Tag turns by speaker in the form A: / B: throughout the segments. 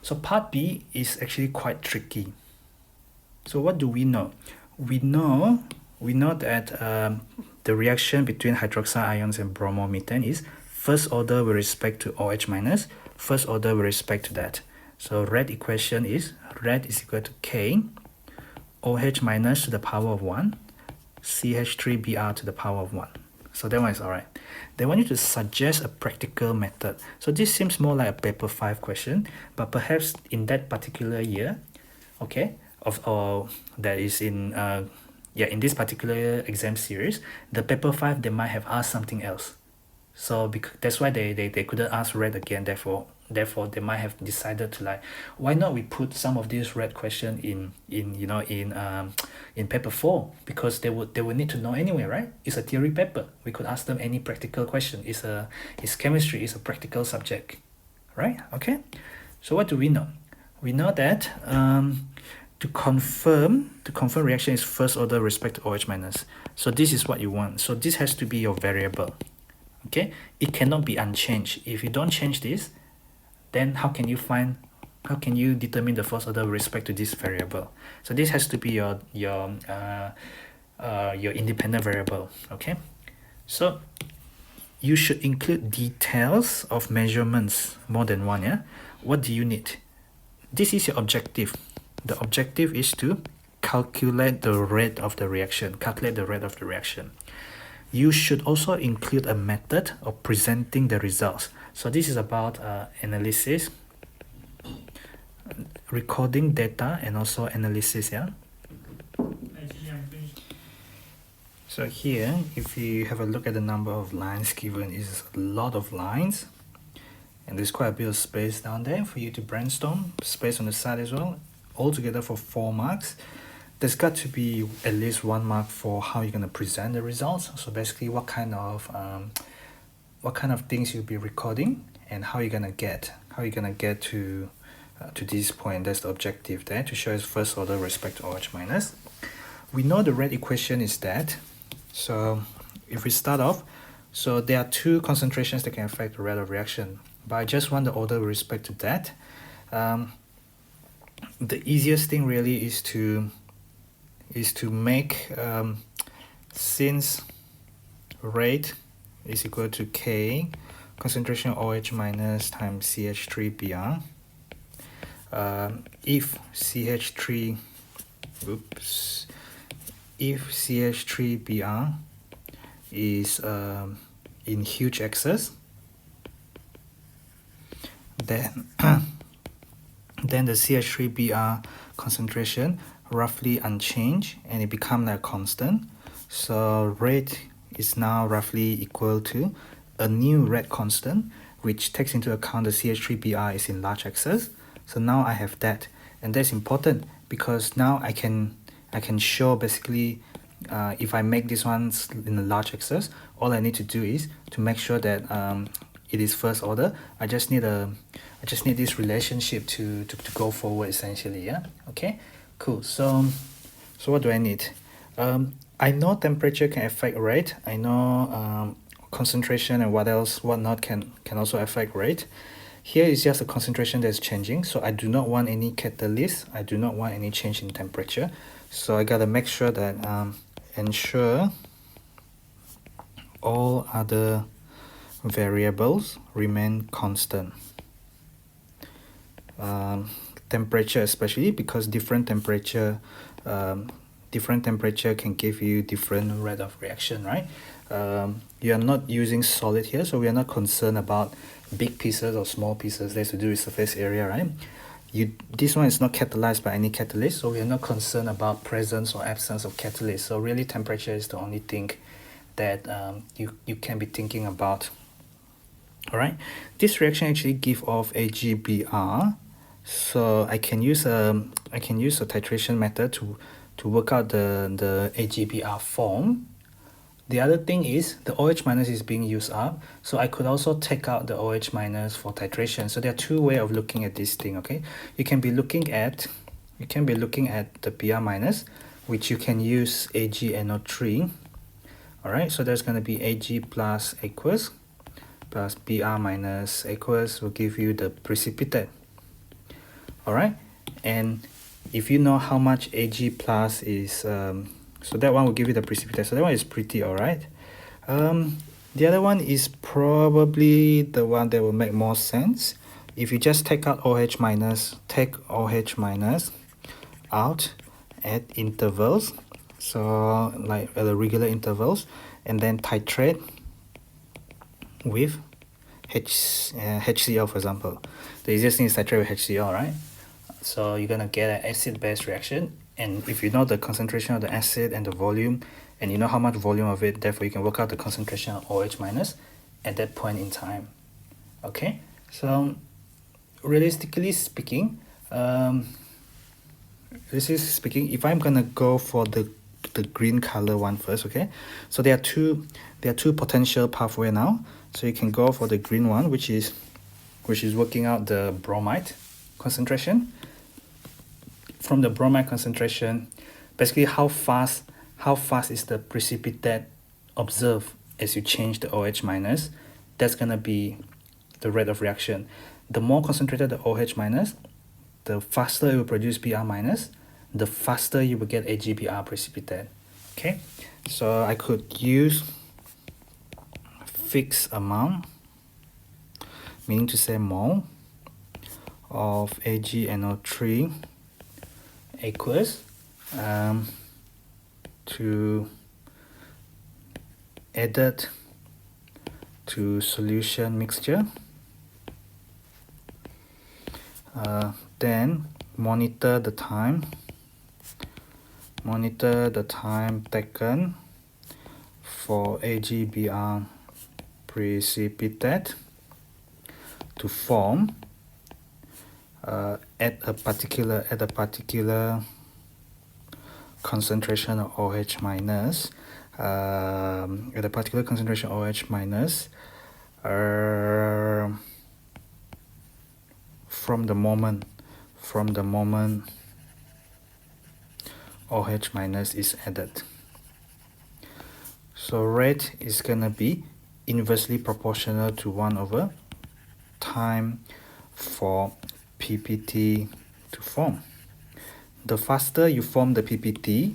A: So part B is actually quite tricky. So what do we know? We know that the reaction between hydroxide ions and bromomethane is first order with respect to OH minus, first order with respect to that. So red equation is red is equal to K OH minus to the power of 1 CH3Br to the power of 1. So that one is alright. They want you to suggest a practical method. So this seems more like a paper 5 question, but perhaps in that particular year, okay, that is in in this particular exam series, the paper 5 they might have asked something else. So that's why they couldn't ask red again. Therefore they might have decided to like, why not we put some of these red question in paper 4, because they would need to know anyway, right? It's a theory paper. We could ask them any practical question. It's chemistry. It's a practical subject, right? Okay. So what do we know? We know that to confirm reaction is first order with respect to OH minus. So this is what you want. So this has to be your variable. Okay, it cannot be unchanged. If you don't change this, then how can you determine the first order with respect to this variable? So this has to be your independent variable. Okay, so you should include details of measurements more than one. Yeah, what do you need? This is your objective. The objective is to calculate the rate of the reaction. You should also include a method of presenting the results. So this is about analysis, recording data, and also analysis. Yeah. So here, if you have a look at the number of lines given, is a lot of lines, and there's quite a bit of space down there for you to brainstorm. Space on the side as well. Altogether for 4 marks. There's got to be at least 1 mark for how you're going to present the results. So basically what kind of things you'll be recording and how you're going to get to this point. That's the objective there, to show us first order with respect to OH minus. We know the red equation is that. So if we start off, so there are 2 concentrations that can affect the rate of reaction, but I just want the order with respect to that. The easiest thing really is to make since rate is equal to K concentration OH minus times CH3Br, if CH3Br is in huge excess, then then the CH3Br concentration roughly unchanged and it becomes like a constant. So rate is now roughly equal to a new rate constant, which takes into account the CH3Br is in large excess. So now I have that, and that's important because now I can show basically if I make this one in a large excess, all I need to do is to make sure that it is first order. I just need this relationship to go forward essentially. Yeah. Okay. Cool. So what do I need? I know temperature can affect rate. I know concentration and whatnot can also affect rate. Here is just a concentration that's changing, so I do not want any catalyst. I do not want any change in temperature. So I gotta make sure that ensure all other variables remain constant. Temperature especially, because different temperature can give you different rate of reaction, right? You are not using solid here, so we are not concerned about big pieces or small pieces. That's to do with surface area, right? This one is not catalyzed by any catalyst, so we are not concerned about presence or absence of catalyst. So really temperature is the only thing that you can be thinking about. Alright, this reaction actually give off AgBr, so I can use a titration method to work out the AgBr form. The other thing is the OH minus is being used up, so I could also take out the OH minus for titration. So there are 2 ways of looking at this thing. Okay, you can be looking at the Br minus, which you can use AgNO3. Alright, so there's going to be Ag plus aqueous plus Br minus aqueous will give you the precipitate. all right? And if you know how much Ag plus is, so that one will give you the precipitate. So that one is pretty all right. The other one is probably the one that will make more sense. If you just take out OH minus, take OH minus out at intervals, so like at the regular intervals, and then titrate with HCl, for example. The easiest thing is titrate with HCl, right? So you're gonna get an acid-base reaction, and if you know the concentration of the acid and the volume, and you know how much volume of it, therefore you can work out the concentration of OH minus at that point in time. Okay, so realistically speaking, if I'm gonna go for the green color one first, okay, so there are two potential pathway now. So you can go for the green one, which is working out the bromide concentration. From the bromide concentration, basically how fast is the precipitate observed as you change the OH minus, that's gonna be the rate of reaction. The more concentrated the OH minus, the faster it will produce Br minus, the faster you will get AgBr precipitate. Okay, so I could use fixed amount, meaning to say mole of AgNO3 aqueous to added to solution mixture. Then monitor the time taken for AgBr precipitate to form at a particular concentration of OH minus, at a particular concentration of OH minus, from the moment OH minus is added. So rate is gonna be inversely proportional to 1 over time for PPT to form. The faster you form the PPT,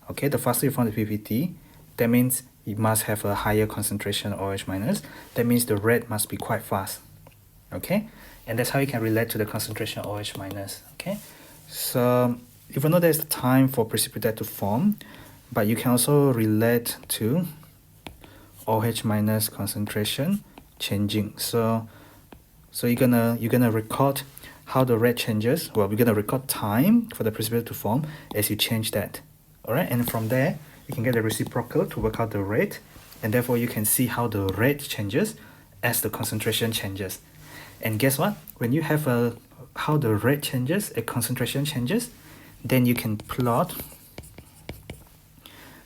A: okay, that means it must have a higher concentration of OH minus. That means the rate must be quite fast, okay? And that's how you can relate to the concentration of OH minus, okay? So even though there's the time for precipitate to form, but you can also relate to OH minus concentration changing. So you're gonna record how the rate changes. Well, we're gonna record time for the precipitate to form as you change that. All right, and from there you can get the reciprocal to work out the rate, and therefore you can see how the rate changes as the concentration changes. And guess what? When you have how the rate changes, a concentration changes, then you can plot.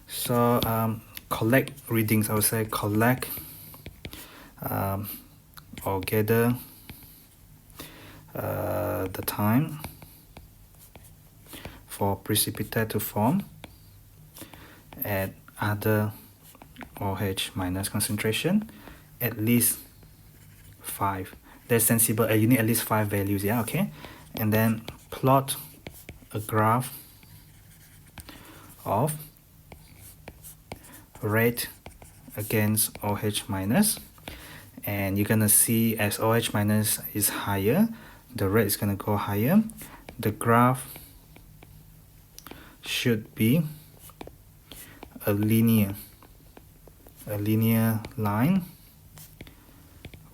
A: So collect readings. I would say collect or gather the time for precipitate to form at other OH minus concentration, at least 5. That's sensible. You need at least 5 values, yeah, okay? And then plot a graph of rate against OH minus, and you're gonna see as OH minus is higher, the rate is gonna go higher. The graph should be a linear line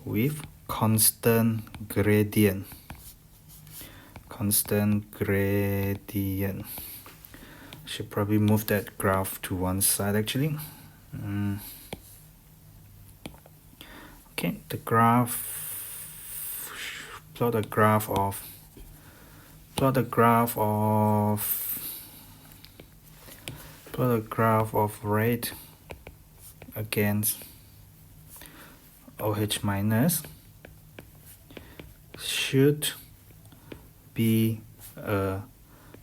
A: with constant gradient. Should probably move that graph to one side actually. Okay, the graph, plot a graph of rate against OH minus should be a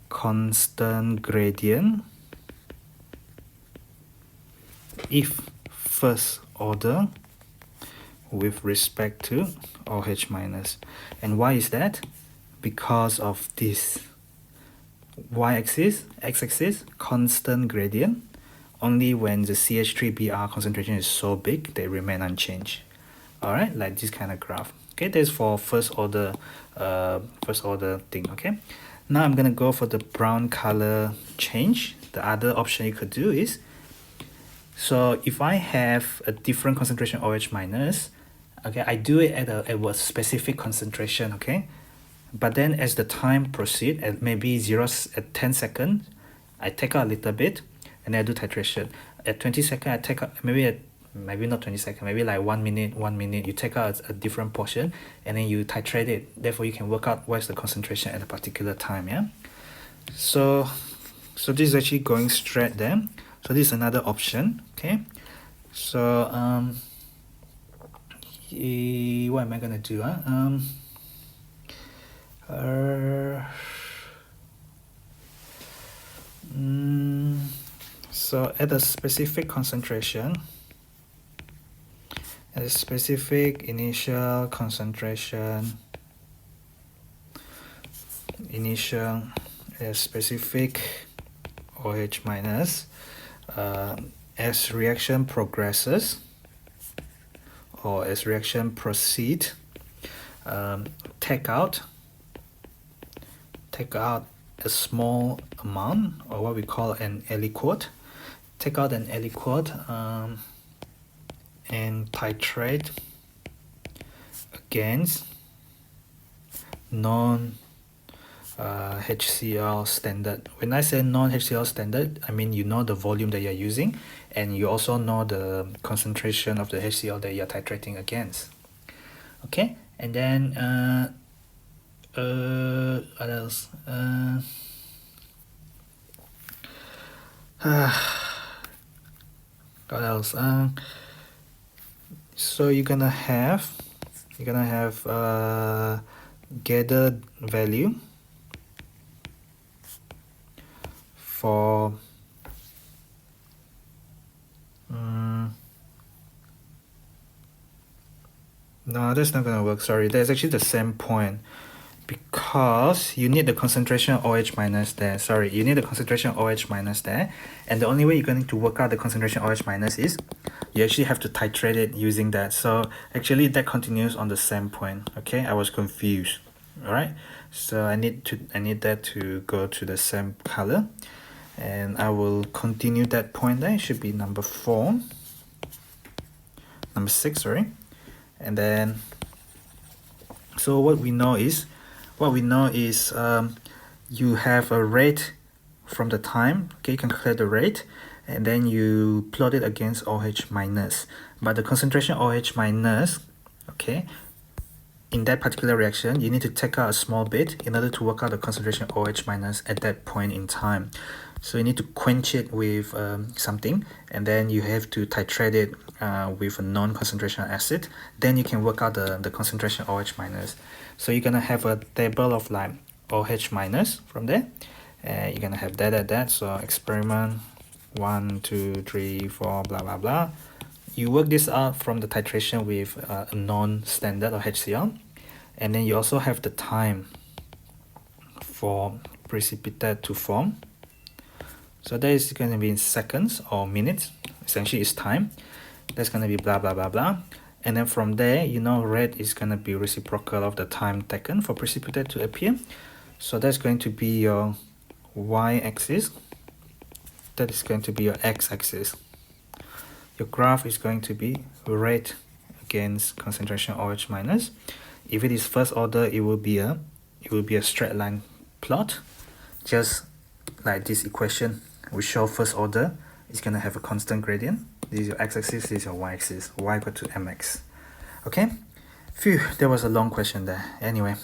A: constant gradient if first order with respect to OH minus. And why is that? because of this y-axis, x-axis, constant gradient. Only when the CH3Br concentration is so big, they remain unchanged. Alright, like this kind of graph. Okay, that's for first order thing. Okay, now I'm gonna go for the brown color change. The other option you could do is, so if I have a different concentration OH minus, okay, I do it at a specific concentration, okay, but then as the time proceed at maybe 10 seconds, I take out a little bit and then I do titration. At 20 seconds, I take out maybe not 20 seconds, maybe like 1 minute, you take out a different portion and then you titrate it. Therefore, you can work out what's the concentration at a particular time, yeah? So this is actually going straight there. So this is another option, okay? So, what am I gonna do? So at a specific concentration, at a specific initial concentration, a specific OH minus, as reaction progresses or as reaction proceed, take out a small amount, or what we call an aliquot. Take out an aliquot and titrate against non-HCl standard. When I say non-HCl standard, I mean you know the volume that you're using, and you also know the concentration of the HCl that you're titrating against. Okay, and then what else? What else? So you're gonna have gathered value for no, that's not gonna work. Sorry, that's actually the same point, because you need the concentration OH minus there. Sorry, you need the concentration OH minus there, and the only way you're going to work out the concentration OH minus is you actually have to titrate it using that. So actually that continues on the same point. Okay, I was confused. All right, so I need that to go to the same color, and I will continue that point there. It should be number 6, sorry. And then, so what we know is you have a rate from the time. Okay, you can calculate the rate, and then you plot it against OH minus. But the concentration OH minus, okay, in that particular reaction, you need to take out a small bit in order to work out the concentration OH minus at that point in time. So you need to quench it with something, and then you have to titrate it with a non-concentration acid. Then you can work out the concentration OH minus. So you're gonna have a table of like OH minus from there. You're gonna have that. So experiment 1, 2, 3, 4, blah blah blah. You work this out from the titration with a non-standard or HCl, and then you also have the time for precipitate to form. So that is going to be in seconds or minutes. Essentially, it's time. That's going to be blah blah blah blah. And then from there, you know, red is going to be reciprocal of the time taken for precipitate to appear. So that's going to be your y-axis. That is going to be your x-axis. Your graph is going to be rate against concentration OH minus. If it is first order, it will be a straight line plot, just like this equation. We show first order is going to have a constant gradient. This is your x-axis, this is your y-axis, y equal to mx. Okay, phew, that was a long question there. Anyway,